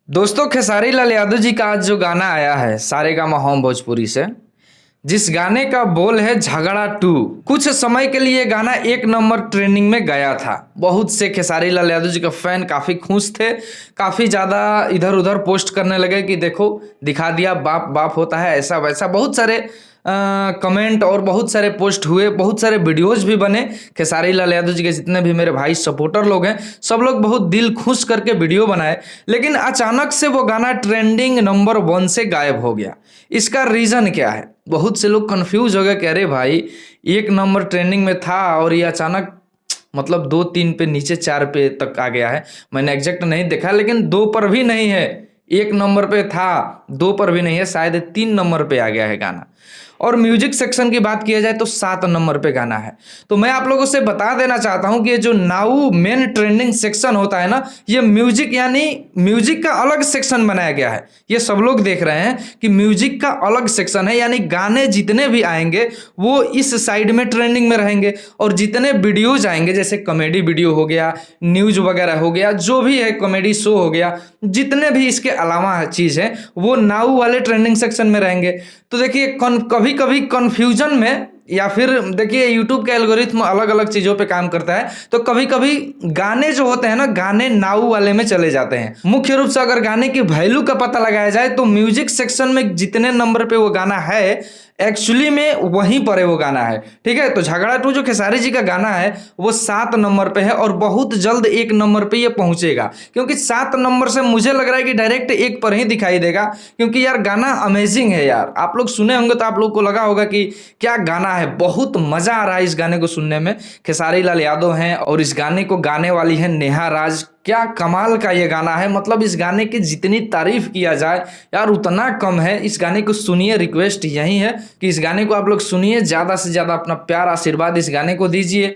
दोस्तों खेसारी लाल यादव जी का आज जो गाना आया है सारेगामा होम भोजपुरी से, जिस गाने का बोल है झगड़ा टू। कुछ समय के लिए गाना 1 नंबर ट्रेंडिंग में गया था। बहुत से खेसारी लाल यादव जी का फैन काफी खुश थे, काफी ज्यादा इधर उधर पोस्ट करने लगे कि देखो दिखा दिया बाप बाप होता है ऐसा वैसा। बहुत सारे कमेंट और बहुत सारे पोस्ट हुए, बहुत सारे वीडियोज भी बने। खेसारी लाल यादव जी के जितने भी मेरे भाई सपोर्टर लोग हैं सब लोग बहुत दिल खुश करके वीडियो बनाए, लेकिन अचानक से वो गाना ट्रेंडिंग नंबर 1 से गायब हो गया। इसका रीज़न क्या है? बहुत से लोग कंफ्यूज हो गए कि अरे भाई 1 नंबर ट्रेंडिंग में था और ये अचानक मतलब 2-3 पे नीचे 4 पे तक आ गया है। मैंने एग्जैक्ट नहीं देखा, लेकिन 2 पर भी नहीं है, 1 नंबर पे था, 2 पर भी नहीं है, शायद 3 नंबर पे आ गया है गाना। और म्यूजिक सेक्शन की बात किया जाए तो 7 नंबर पे गाना है। तो मैं आप लोगों से बता देना चाहता हूं कि ये जो नाउ मेन ट्रेंडिंग सेक्शन होता है ना, ये म्यूजिक यानी म्यूजिक का अलग सेक्शन बनाया गया है। ये सब लोग देख रहे हैं कि म्यूजिक का अलग सेक्शन है, यानी गाने जितने भी आएंगे वो इस साइड में ट्रेंडिंग में रहेंगे, और जितने वीडियोज आएंगे जैसे कॉमेडी वीडियो हो गया, न्यूज वगैरह हो गया, जो भी है कॉमेडी शो हो गया, जितने भी इसके अलावा चीज़ है वो नाउ वाले ट्रेंडिंग सेक्शन में रहेंगे। तो देखिए कभी कभी कंफ्यूजन में, या फिर देखिए यूट्यूब का एल्गोरिथम अलग अलग चीज़ों पे काम करता है, तो कभी कभी गाने जो होते हैं ना, गाने नाउ वाले में चले जाते हैं। मुख्य रूप से अगर गाने की वैल्यू का पता लगाया जाए तो म्यूजिक सेक्शन में जितने नंबर पे वो गाना है एक्चुअली में वहीं पर है वो गाना है। ठीक है, तो झगड़ा टू जो खेसारी जी का गाना है वो 7 नंबर पे है और बहुत जल्द 1 नंबर पे ये पहुंचेगा, क्योंकि 7 नंबर से मुझे लग रहा है कि डायरेक्ट 1 पर ही दिखाई देगा, क्योंकि यार गाना अमेजिंग है यार। आप लोग सुने होंगे तो आप लोग को लगा होगा कि क्या गाना है, बहुत मजा आ रहा है इस गाने को सुनने में। खेसारी लाल यादव हैं और इस गाने को गाने वाली है नेहा राज। क्या कमाल का ये गाना है, मतलब इस गाने की जितनी तारीफ किया जाए यार उतना कम है। इस गाने को सुनिए, रिक्वेस्ट यही है कि इस गाने को आप लोग सुनिए, ज़्यादा से ज़्यादा अपना प्यार आशीर्वाद इस गाने को दीजिए।